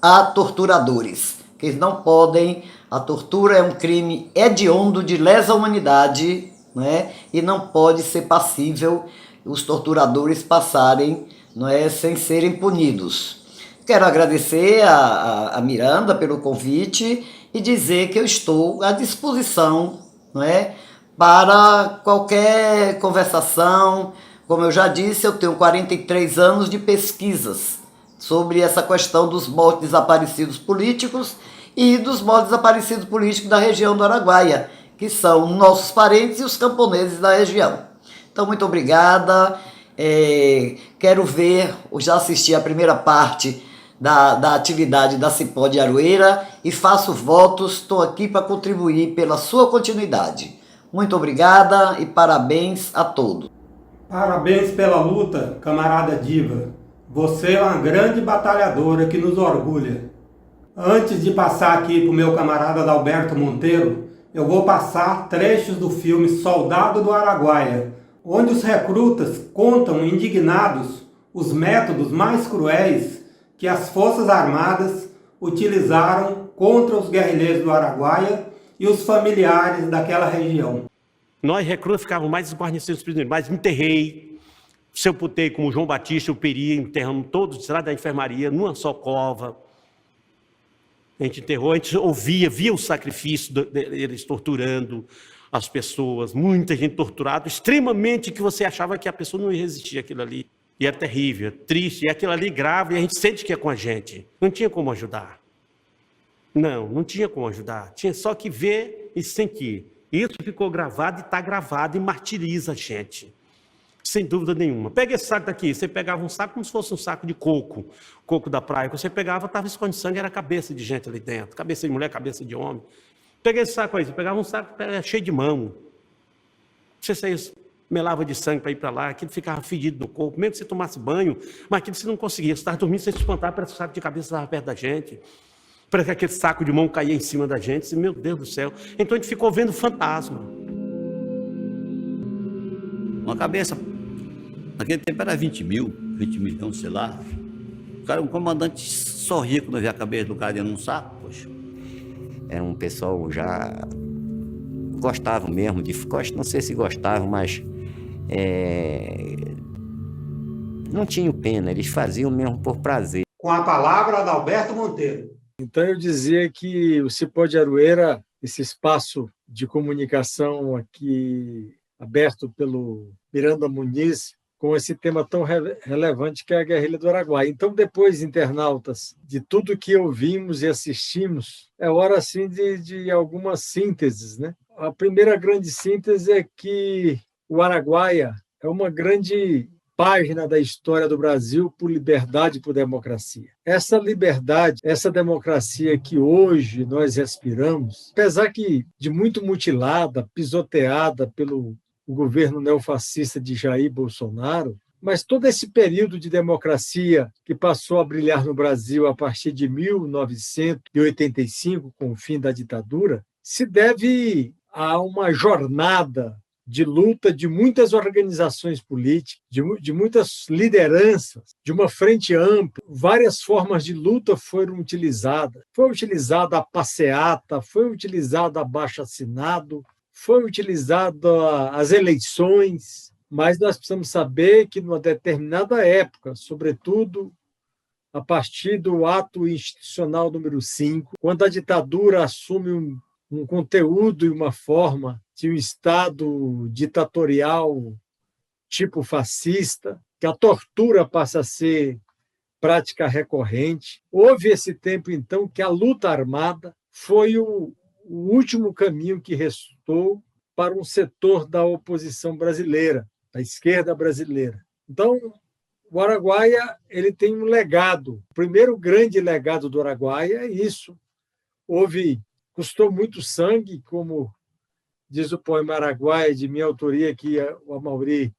a torturadores, que não podem, a tortura é um crime hediondo de lesa humanidade, né? E não pode ser passível os torturadores passarem, não é, sem serem punidos. Quero agradecer a Miranda pelo convite e dizer que eu estou à disposição, não é, para qualquer conversação. Como eu já disse, eu tenho 43 anos de pesquisas sobre essa questão dos mortos desaparecidos políticos e dos mortos desaparecidos políticos da região do Araguaia, que são nossos parentes e os camponeses da região. Então, muito obrigada. Quero ver, já assisti a primeira parte da atividade da Cipó de Aroeira e faço votos, estou aqui para contribuir pela sua continuidade. Muito obrigada e parabéns a todos. Parabéns pela luta, camarada Diva. Você é uma grande batalhadora que nos orgulha. Antes de passar aqui para o meu camarada Adalberto Monteiro, eu vou passar trechos do filme Soldado do Araguaia, onde os recrutas contam indignados os métodos mais cruéis que as Forças Armadas utilizaram contra os guerrilheiros do Araguaia e os familiares daquela região. Nós, recrutas, ficávamos mais esguarnecidos prisioneiros, mas enterrei, sepultei como João Batista e o Peri, enterramos todos lá da enfermaria, numa só cova. A gente enterrou, a gente via o sacrifício deles torturando as pessoas, muita gente torturada, extremamente, que você achava que a pessoa não ia resistir àquilo ali. E era terrível, triste, e aquilo ali grave, e a gente sente que é com a gente. Não tinha como ajudar. Não tinha como ajudar. Tinha só que ver e sentir. Isso ficou gravado e está gravado e martiriza a gente. Sem dúvida nenhuma. Pega esse saco daqui, você pegava um saco como se fosse um saco de coco da praia. Quando você pegava, estava escondido sangue, era cabeça de gente ali dentro. Cabeça de mulher, cabeça de homem. Pega esse saco aí, você pegava um saco cheio de mão. Você saía, melava de sangue para ir para lá, aquilo ficava fedido no corpo, mesmo que você tomasse banho, mas aquilo você não conseguia. Você estava dormindo, você se espantava, parece que o saco de cabeça estava perto da gente. Parece que aquele saco de mão caía em cima da gente. Meu Deus do céu. Então a gente ficou vendo fantasma. Uma cabeça, naquele tempo era 20 milhões, sei lá. O comandante sorria quando via a cabeça do cara dentro de um saco, poxa. Era um pessoal já gostavam mesmo não sei se gostavam, mas não tinham pena, eles faziam mesmo por prazer. Com a palavra, Adalberto Monteiro. Então eu dizia que o Cipó de Aroeira, esse espaço de comunicação aqui aberto pelo Miranda Muniz, com esse tema tão relevante que é a guerrilha do Araguaia. Então, depois, internautas, de tudo que ouvimos e assistimos, é hora, assim, de algumas sínteses, né? A primeira grande síntese é que o Araguaia é uma grande página da história do Brasil por liberdade e por democracia. Essa liberdade, essa democracia que hoje nós respiramos, apesar que de muito mutilada, pisoteada pelo governo neofascista de Jair Bolsonaro, mas todo esse período de democracia que passou a brilhar no Brasil a partir de 1985, com o fim da ditadura, se deve a uma jornada de luta de muitas organizações políticas, de muitas lideranças, de uma frente ampla. Várias formas de luta foram utilizadas. Foi utilizada a passeata, foi utilizado abaixo-assinado, foi utilizado as eleições, mas nós precisamos saber que, numa determinada época, sobretudo a partir do ato institucional número 5, quando a ditadura assume um conteúdo e uma forma de um Estado ditatorial tipo fascista, que a tortura passa a ser prática recorrente. Houve esse tempo, então, que a luta armada foi o último caminho que restou para um setor da oposição brasileira, da esquerda brasileira. Então, o Araguaia ele tem um legado. O primeiro grande legado do Araguaia é isso. Custou muito sangue, como diz o poema Araguaia, de minha autoria, que o Amaury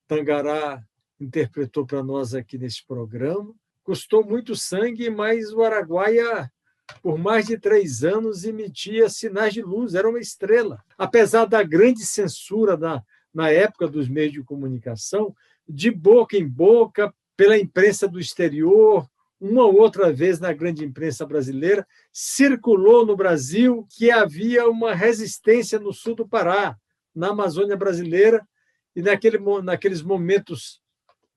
Tangará interpretou para nós aqui nesse programa. Custou muito sangue, mas o Araguaia, por mais de 3 anos, emitia sinais de luz, era uma estrela. Apesar da grande censura na época dos meios de comunicação, de boca em boca, pela imprensa do exterior, uma ou outra vez na grande imprensa brasileira, circulou no Brasil que havia uma resistência no sul do Pará, na Amazônia brasileira, e naqueles momentos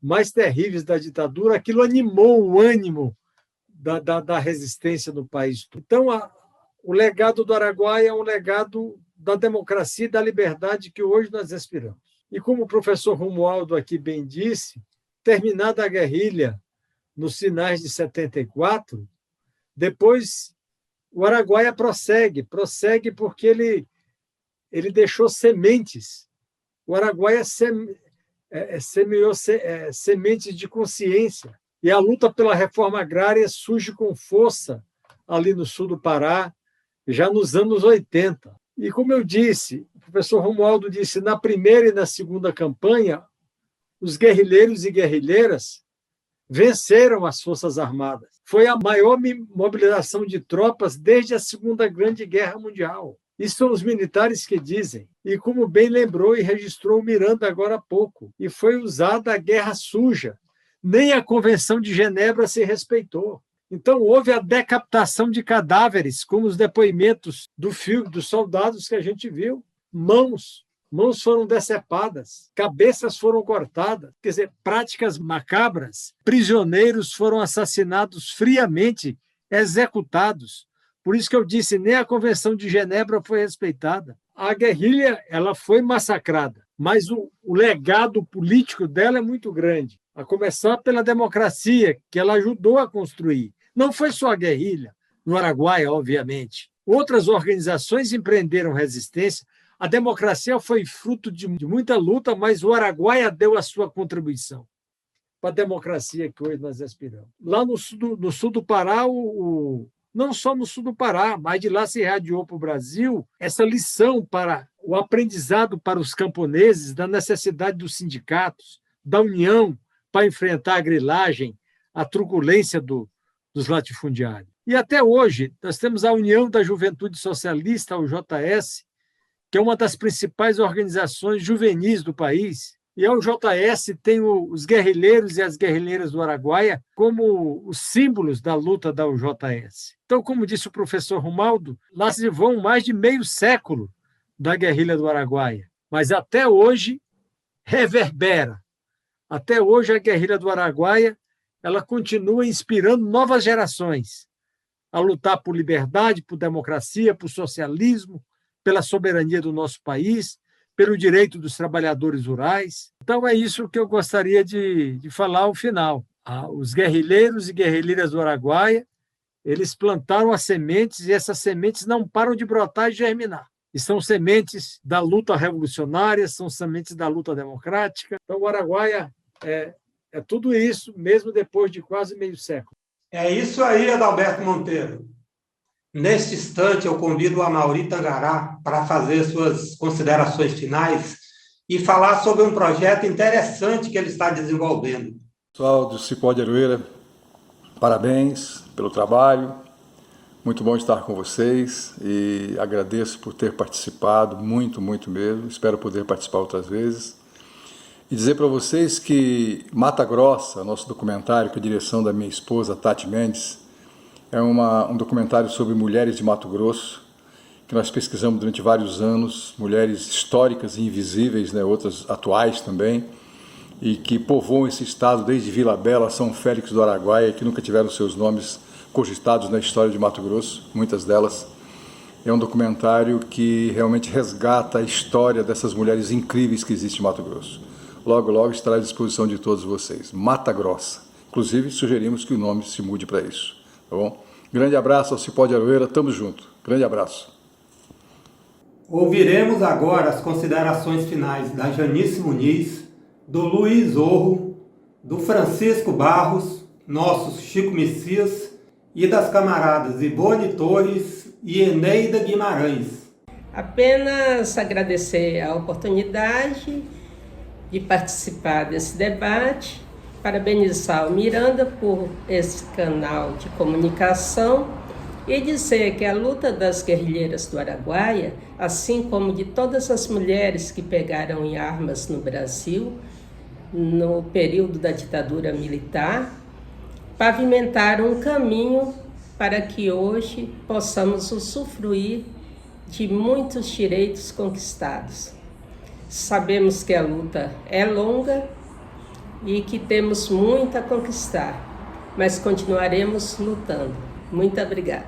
mais terríveis da ditadura, aquilo animou o ânimo da resistência no país. Então, o legado do Araguaia é um legado da democracia e da liberdade que hoje nós respiramos. E como o professor Romualdo aqui bem disse, terminada a guerrilha nos finais de 74, depois o Araguaia prossegue porque ele deixou sementes. O Araguaia semeou sementes de consciência. E a luta pela reforma agrária surge com força ali no sul do Pará, já nos anos 80. E, como eu disse, o professor Romualdo disse, na primeira e na segunda campanha, os guerrilheiros e guerrilheiras venceram as Forças Armadas. Foi a maior mobilização de tropas desde a Segunda Grande Guerra Mundial. Isso são os militares que dizem. E como bem lembrou e registrou o Miranda agora há pouco, e foi usada a guerra suja. Nem a Convenção de Genebra se respeitou. Então, houve a decapitação de cadáveres, como os depoimentos dos soldados que a gente viu. Mãos foram decepadas, cabeças foram cortadas, quer dizer, práticas macabras. Prisioneiros foram assassinados friamente, executados. Por isso que eu disse, nem a Convenção de Genebra foi respeitada. A guerrilha ela foi massacrada, mas o legado político dela é muito grande, a começar pela democracia, que ela ajudou a construir. Não foi só a guerrilha, no Araguaia, obviamente. Outras organizações empreenderam resistência. A democracia foi fruto de muita luta, mas o Araguaia deu a sua contribuição para a democracia que hoje nós aspiramos. Lá no sul do Pará, não só no sul do Pará, mas de lá se irradiou para o Brasil essa lição para o aprendizado para os camponeses da necessidade dos sindicatos, da união para enfrentar a grilagem, a truculência dos latifundiários. E até hoje, nós temos a União da Juventude Socialista, o JS, que é uma das principais organizações juvenis do país. E a UJS tem os guerrilheiros e as guerrilheiras do Araguaia como os símbolos da luta da UJS. Então, como disse o professor Romualdo, lá se vão mais de meio século da guerrilha do Araguaia. Mas até hoje reverbera. Até hoje a guerrilha do Araguaia ela continua inspirando novas gerações a lutar por liberdade, por democracia, por socialismo, pela soberania do nosso país, pelo direito dos trabalhadores rurais. Então, é isso que eu gostaria de falar ao final. Os guerrilheiros e guerrilheiras do Araguaia, eles plantaram as sementes e essas sementes não param de brotar e germinar. E são sementes da luta revolucionária, são sementes da luta democrática. Então, o Araguaia é tudo isso, mesmo depois de quase meio século. É isso aí, Adalberto Monteiro. Neste instante, eu convido o Amaury Tangará para fazer suas considerações finais e falar sobre um projeto interessante que ele está desenvolvendo. Pessoal do Cipó de Aroeira, parabéns pelo trabalho. Muito bom estar com vocês e agradeço por ter participado, muito mesmo. Espero poder participar outras vezes. E dizer para vocês que Mata Grossa, nosso documentário, com a direção da minha esposa, Tati Mendes, é um documentário sobre mulheres de Mato Grosso, que nós pesquisamos durante vários anos, mulheres históricas e invisíveis, né, outras atuais também, e que povoam esse estado desde Vila Bela, São Félix do Araguaia, que nunca tiveram seus nomes cogitados na história de Mato Grosso, muitas delas. É um documentário que realmente resgata a história dessas mulheres incríveis que existem em Mato Grosso. Logo estará à disposição de todos vocês. Mata Grossa. Inclusive, sugerimos que o nome se mude para isso. Tá bom? Grande abraço ao Cipó de Aroeira, tamo junto. Grande abraço. Ouviremos agora as considerações finais da Janice Muniz, do Luiz Orro, do Francisco Barros, nosso Chico Messias, e das camaradas Ivone Torres e Eneida Guimarães. Apenas agradecer a oportunidade de participar desse debate, parabenizar o Miranda por esse canal de comunicação e dizer que a luta das guerrilheiras do Araguaia, assim como de todas as mulheres que pegaram em armas no Brasil, no período da ditadura militar, pavimentaram um caminho para que hoje possamos usufruir de muitos direitos conquistados. Sabemos que a luta é longa e que temos muito a conquistar, mas continuaremos lutando. Muito obrigada.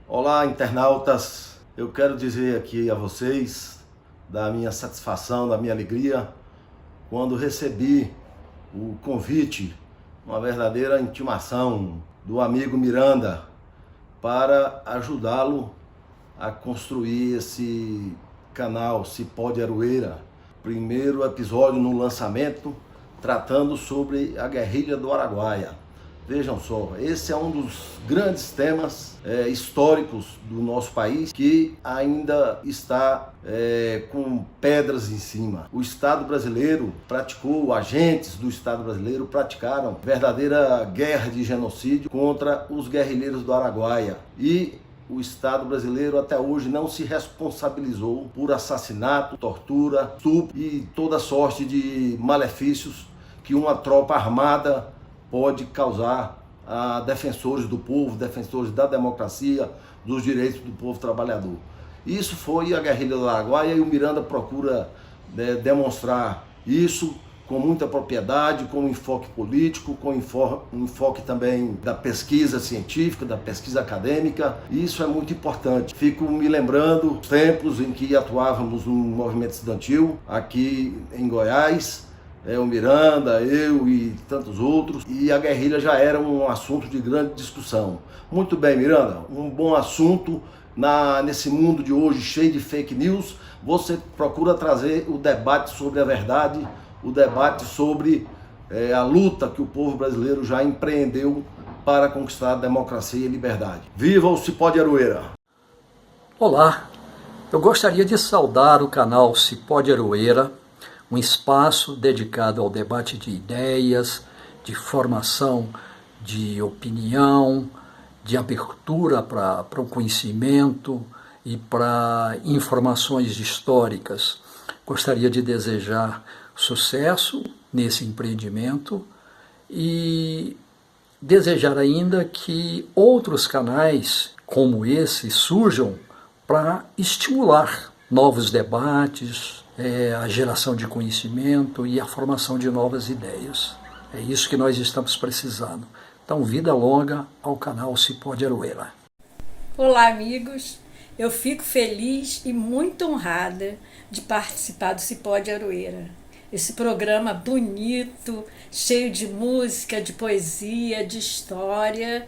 Olá, internautas. Eu quero dizer aqui a vocês da minha satisfação, da minha alegria, quando recebi o convite, uma verdadeira intimação do amigo Miranda para ajudá-lo a construir esse canal Cipó de Aroeira. Primeiro episódio no lançamento, tratando sobre a guerrilha do Araguaia. Vejam só, esse é um dos grandes temas históricos do nosso país que ainda está com pedras em cima. O Estado brasileiro praticou, agentes do Estado brasileiro praticaram verdadeira guerra de genocídio contra os guerrilheiros do Araguaia. E o Estado brasileiro até hoje não se responsabilizou por assassinato, tortura, estupro e toda sorte de malefícios que uma tropa armada pode causar a defensores do povo, defensores da democracia, dos direitos do povo trabalhador. Isso foi a guerrilha do Araguaia e o Miranda procura demonstrar isso com muita propriedade, com um enfoque político, com um enfoque também da pesquisa científica, da pesquisa acadêmica. Isso é muito importante. Fico me lembrando dos tempos em que atuávamos no movimento estudantil aqui em Goiás, o Miranda, eu e tantos outros, e a guerrilha já era um assunto de grande discussão. Muito bem, Miranda, um bom assunto nesse mundo de hoje cheio de fake news. Você procura trazer o debate sobre a verdade, o debate sobre a luta que o povo brasileiro já empreendeu para conquistar a democracia e liberdade. Viva o Cipó de Aroeira! Olá, eu gostaria de saudar o canal Cipó de Aroeira, um espaço dedicado ao debate de ideias, de formação de opinião, de abertura para o conhecimento e para informações históricas. Gostaria de desejar sucesso nesse empreendimento e desejar ainda que outros canais como esse surjam para estimular novos debates, a geração de conhecimento e a formação de novas ideias. É isso que nós estamos precisando. Então, vida longa ao canal Cipó de Aroeira. Olá, amigos. Eu fico feliz e muito honrada de participar do Cipó de Aroeira. Esse programa bonito, cheio de música, de poesia, de história.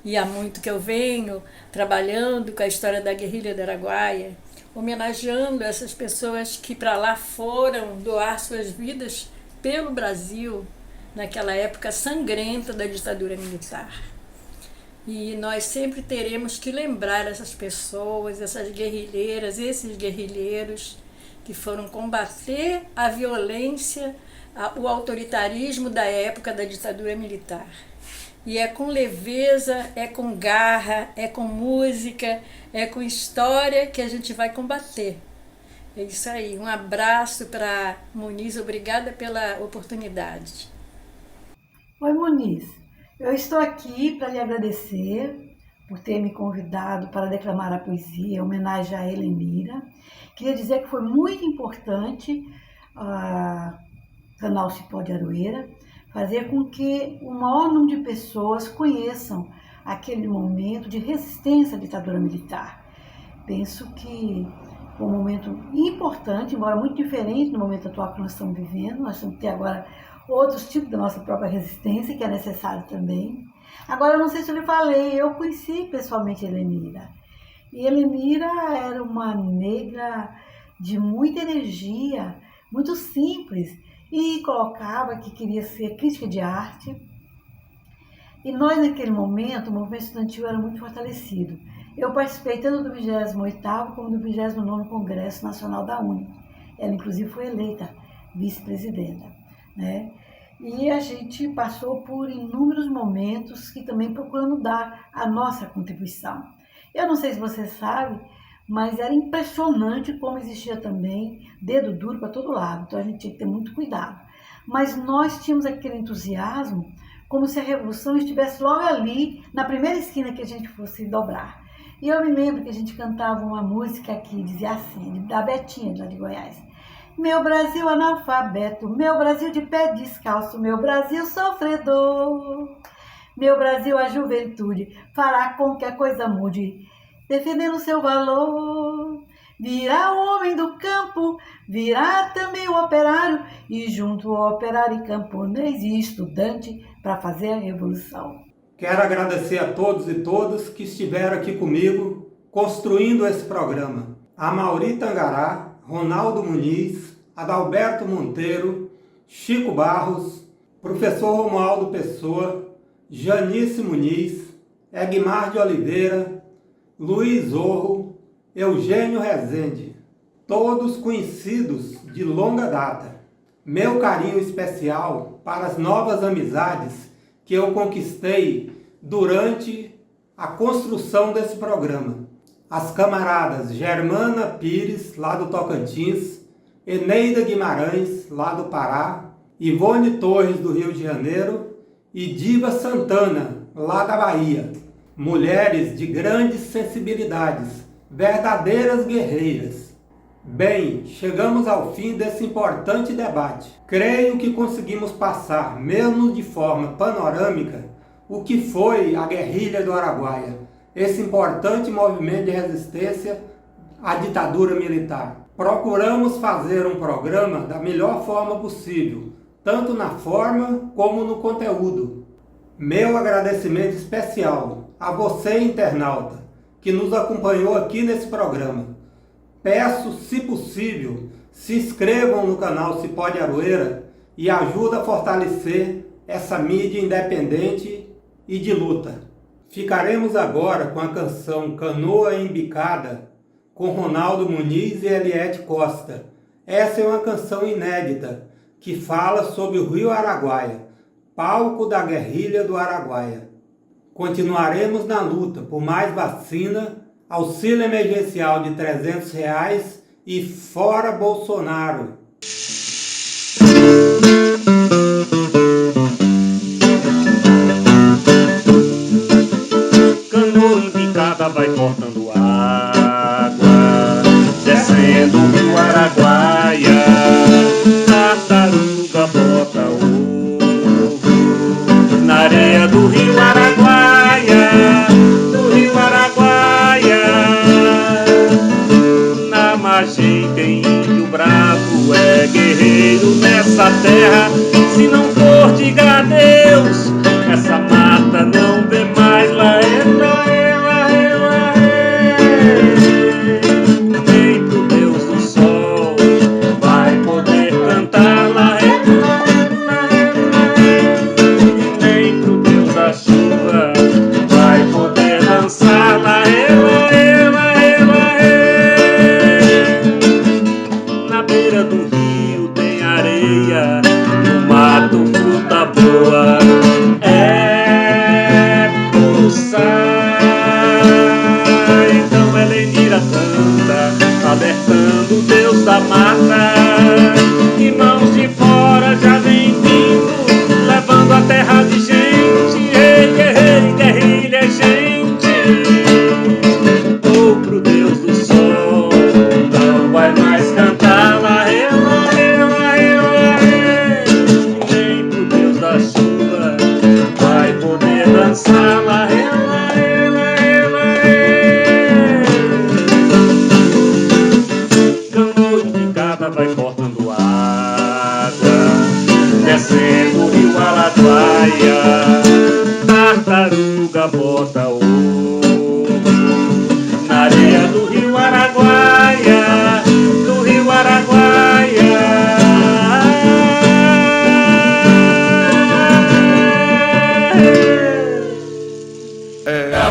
E há muito que eu venho trabalhando com a história da guerrilha do Araguaia, homenageando essas pessoas que para lá foram doar suas vidas pelo Brasil, naquela época sangrenta da ditadura militar. E nós sempre teremos que lembrar essas pessoas, essas guerrilheiras, esses guerrilheiros que foram combater a violência, o autoritarismo da época da ditadura militar. E é com leveza, é com garra, é com música, é com história que a gente vai combater. É isso aí. Um abraço para Muniz. Obrigada pela oportunidade. Oi, Muniz. Eu estou aqui para lhe agradecer por ter me convidado para declamar a poesia em homenagem a Helenira. Queria dizer que foi muito importante o canal Cipó de Aroeira fazer com que o maior número de pessoas conheçam aquele momento de resistência à ditadura militar. Penso que foi um momento importante, embora muito diferente do momento atual que nós estamos vivendo. Nós temos que ter agora outros tipos da nossa própria resistência, que é necessário também. Agora, eu não sei se eu lhe falei, eu conheci pessoalmente Helenira. E Helenira era uma negra de muita energia, muito simples, e colocava que queria ser crítica de arte. E nós, naquele momento, o movimento estudantil era muito fortalecido. Eu participei tanto do 28º como do 29º Congresso Nacional da UNE. Ela, inclusive, foi eleita vice-presidenta, né? E a gente passou por inúmeros momentos que também procurando dar a nossa contribuição. Eu não sei se você sabe, mas era impressionante como existia também dedo duro para todo lado, então a gente tinha que ter muito cuidado. Mas nós tínhamos aquele entusiasmo como se a revolução estivesse logo ali, na primeira esquina que a gente fosse dobrar. E eu me lembro que a gente cantava uma música que dizia assim, da Betinha, lá de Goiás. Meu Brasil analfabeto, meu Brasil de pé descalço, meu Brasil sofredor. Meu Brasil a juventude fará com que a coisa mude, defendendo seu valor. Virá o homem do campo, virá também o operário, e junto ao operário e camponês e estudante para fazer a revolução. Quero agradecer a todos e todas que estiveram aqui comigo construindo esse programa. A Mauri Tangará, Ronaldo Muniz, Adalberto Monteiro, Chico Barros, professor Romualdo Pessoa, Janice Muniz, Egmar de Oliveira, Luiz Zorro, Eugênio Rezende, todos conhecidos de longa data. Meu carinho especial para as novas amizades que eu conquistei durante a construção desse programa. As camaradas Germana Pires, lá do Tocantins, Eneida Guimarães, lá do Pará, Ivone Torres, do Rio de Janeiro, e Diva Santana, lá da Bahia. Mulheres de grandes sensibilidades, verdadeiras guerreiras. Bem, chegamos ao fim desse importante debate. Creio que conseguimos passar, mesmo de forma panorâmica, o que foi a guerrilha do Araguaia, esse importante movimento de resistência à ditadura militar. Procuramos fazer um programa da melhor forma possível, tanto na forma como no conteúdo. Meu agradecimento especial a você, internauta, que nos acompanhou aqui nesse programa. Peço, se possível, se inscrevam no canal Cipó de Aroeira e ajuda a fortalecer essa mídia independente e de luta. Ficaremos agora com a canção Canoa Embicada, com Ronaldo Muniz e Eliette Costa. Essa é uma canção inédita, que fala sobre o Rio Araguaia, palco da guerrilha do Araguaia. Continuaremos na luta por mais vacina, auxílio emergencial de R$300 e fora Bolsonaro. Canoa embicada vai cortando água, descendo o rio Araguaia. Tartaruga bota ovo na areia do rio Araguaia, do rio Araguaia. Na margem tem índio bravo, é guerreiro nessa terra. Se não for, diga adeus, essa mata não vê mais. Lá nem pro Deus do sol vai poder cantar. Lá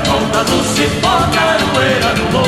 a ponta do cipó de Aroeira no